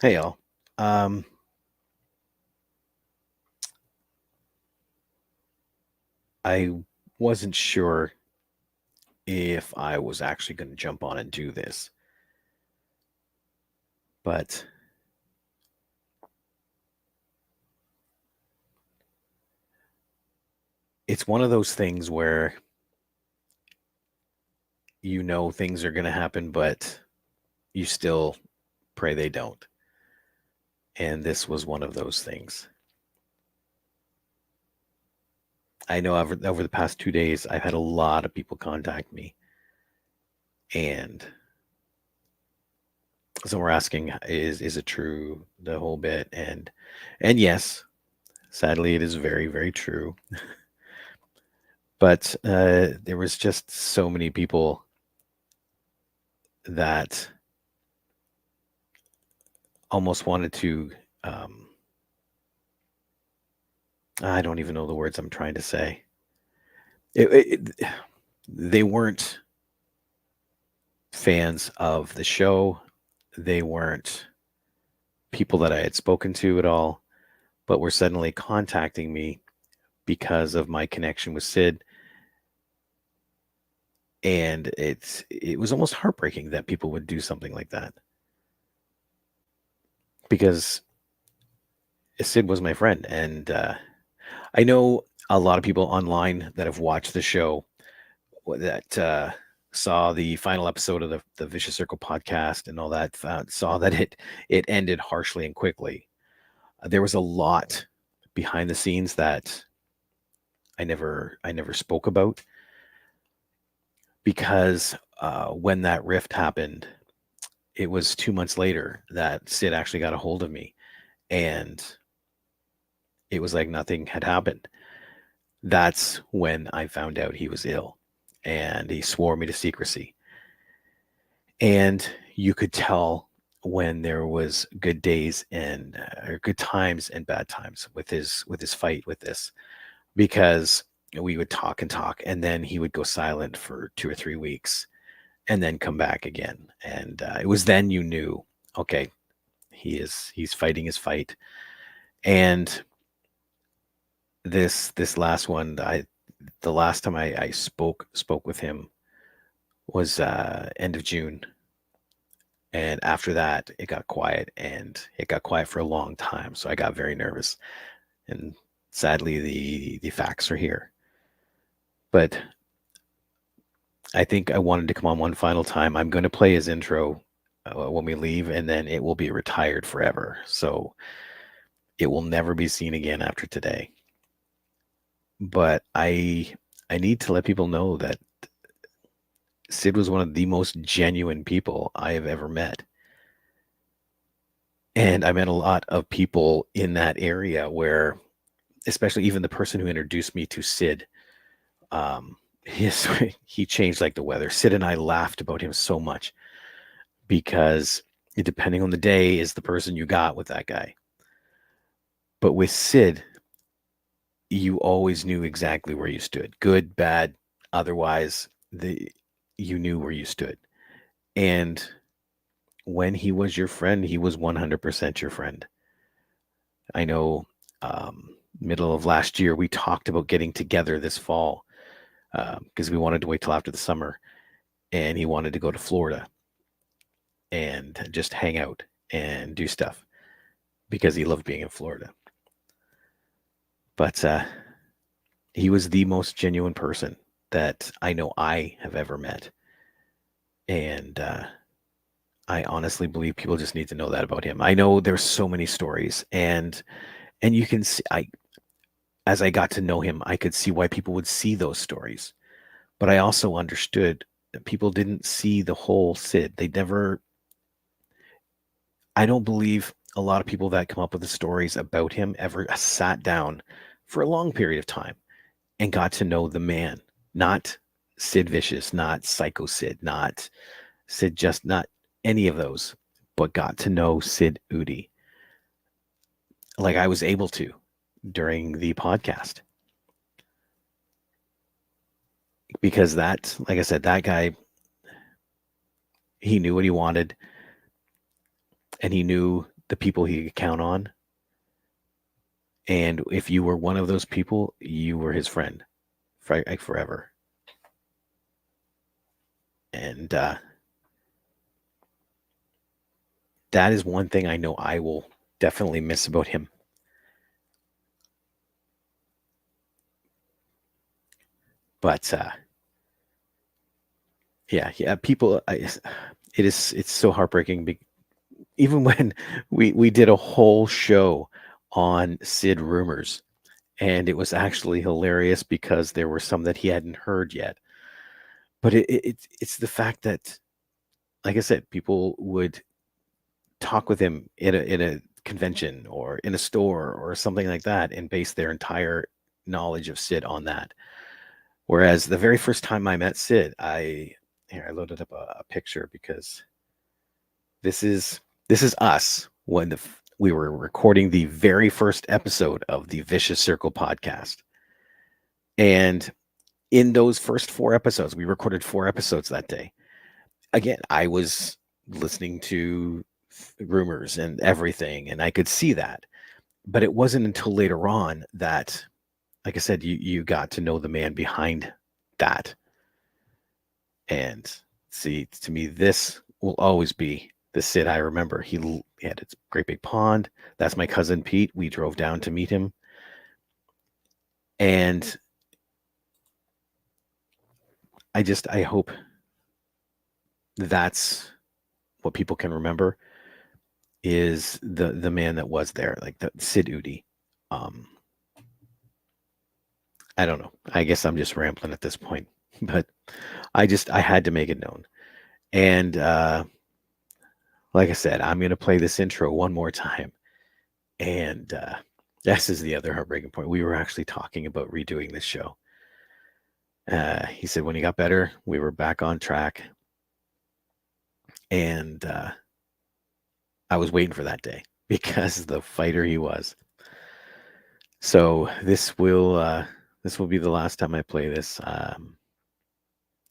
Hey y'all. Um, I wasn't sure if I was actually going to jump on and do this, but it's one of those things where you know things are going to happen, but you still pray they don't. And this was one of those things. I know over the past 2 days, I've had a lot of people contact me, and some were asking, "Is it true?" The whole bit, and yes, sadly, it is very very true. But there was just so many people that almost wanted to. Um, I don't even know the words I'm trying to say. They weren't fans of the show. They weren't people that I had spoken to at all, but were suddenly contacting me because of my connection with Sid. And it was almost heartbreaking that people would do something like that because Sid was my friend, and I know a lot of people online that have watched the show that saw the final episode of the Vicious Circle podcast and all that, saw that it ended harshly and quickly. There was a lot behind the scenes that I never spoke about because when that rift happened, it was 2 months later that Sid actually got a hold of me, and it was like nothing had happened. That's when I found out he was ill, and he swore me to secrecy. And you could tell when there was good days and or good times and bad times with his fight with this, because we would talk and talk, and then he would go silent for 2 or 3 weeks and then come back again, and it was then you knew, okay, he's fighting his fight. And this last one, I the last time I spoke with him was end of June. And after that, it got quiet, and it got quiet for a long time. So I got very nervous. And sadly, the facts are here. But I think I wanted to come on one final time. I'm going to play his intro when we leave, and then it will be retired forever. So it will never be seen again after today. But I need to let people know that Sid was one of the most genuine people I have ever met. And I met a lot of people in that area where, especially even the person who introduced me to Sid, his he changed like the weather. Sid and I laughed about him so much because depending on the day is the person you got with that guy. But with Sid, you always knew exactly where you stood, good, bad, otherwise. The You knew where you stood, and when he was your friend, he was 100% your friend. I know. Middle of last year, we talked about getting together this fall because we wanted to wait till after the summer, and he wanted to go to Florida and just hang out and do stuff because he loved being in Florida. But he was the most genuine person that I know I have ever met, and I honestly believe people just need to know that about him. I know there's so many stories, and you can see, I as I got to know him, I could see why people would see those stories. But I also understood that people didn't see the whole Sid. They never, I don't believe a lot of people that come up with the stories about him ever sat down for a long period of time and got to know the man, not Sid Vicious, not Psycho Sid, not Sid, just not any of those, but got to know Sid Udi like I was able to during the podcast. Because that, like I said, that guy, he knew what he wanted, and he knew the people he could count on. And if you were one of those people, you were his friend, like forever. And that is one thing I know I will definitely miss about him. But yeah, people. It's so heartbreaking. Even when we did a whole show on Sid rumors, and it was actually hilarious because there were some that he hadn't heard yet. But it's the fact that, like I said, people would talk with him in a convention or in a store or something like that and base their entire knowledge of Sid on that. Whereas the very first time I met Sid, I loaded up a picture because this is us when we were recording the very first episode of the Vicious Circle podcast. And in those first 4 episodes, we recorded 4 episodes that day. Again, I was listening to rumors and everything, and I could see that. But it wasn't until later on that, like I said, you got to know the man behind that. And see, to me, this will always be the Sid I remember. He had a great big pond. That's my cousin Pete. We drove down to meet him. And I hope that's what people can remember, is the man that was there, like the Sid Udi. I don't know. I guess I'm just rambling at this point, but I had to make it known. And like I said, I'm going to play this intro one more time. And this is the other heartbreaking point. We were actually talking about redoing this show. He said when he got better, we were back on track. And I was waiting for that day because the fighter he was. So this will be the last time I play this. I'm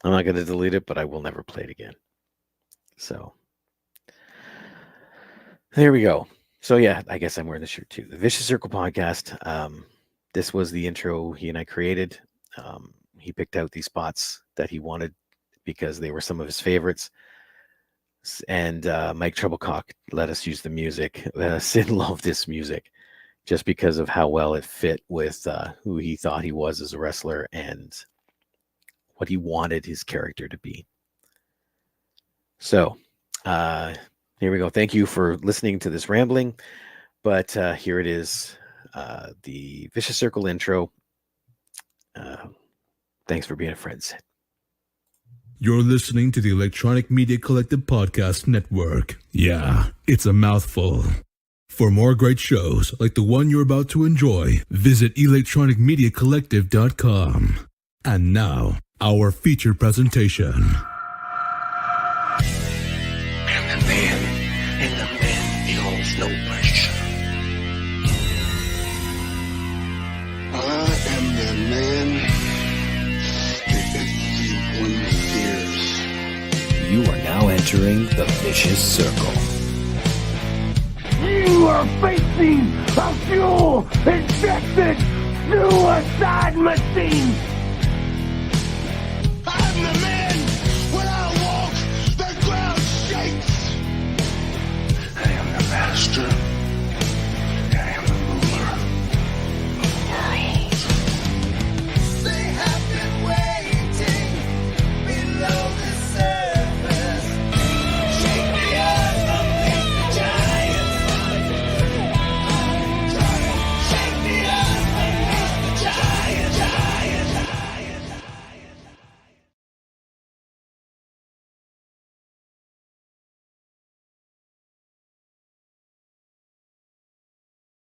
not going to delete it, but I will never play it again. So there we go. So yeah, I guess I'm wearing the shirt too. The Vicious Circle podcast. This was the intro he and I created. He picked out these spots that he wanted because they were some of his favorites. And Mike Treblecock let us use the music. Sid loved this music just because of how well it fit with who he thought he was as a wrestler and what he wanted his character to be. So here we go. Thank you for listening to this rambling. But here it is, the Vicious Circle intro. Thanks for being a friend, Sid. You're listening to the Electronic Media Collective Podcast Network. Yeah, it's a mouthful. For more great shows like the one you're about to enjoy, visit electronicmediacollective.com. And now, our featured presentation. I'm the man, and the man feels no pressure. I am the man that everyone fears. You are now entering the Vicious Circle. You are facing a fuel-injected suicide machine!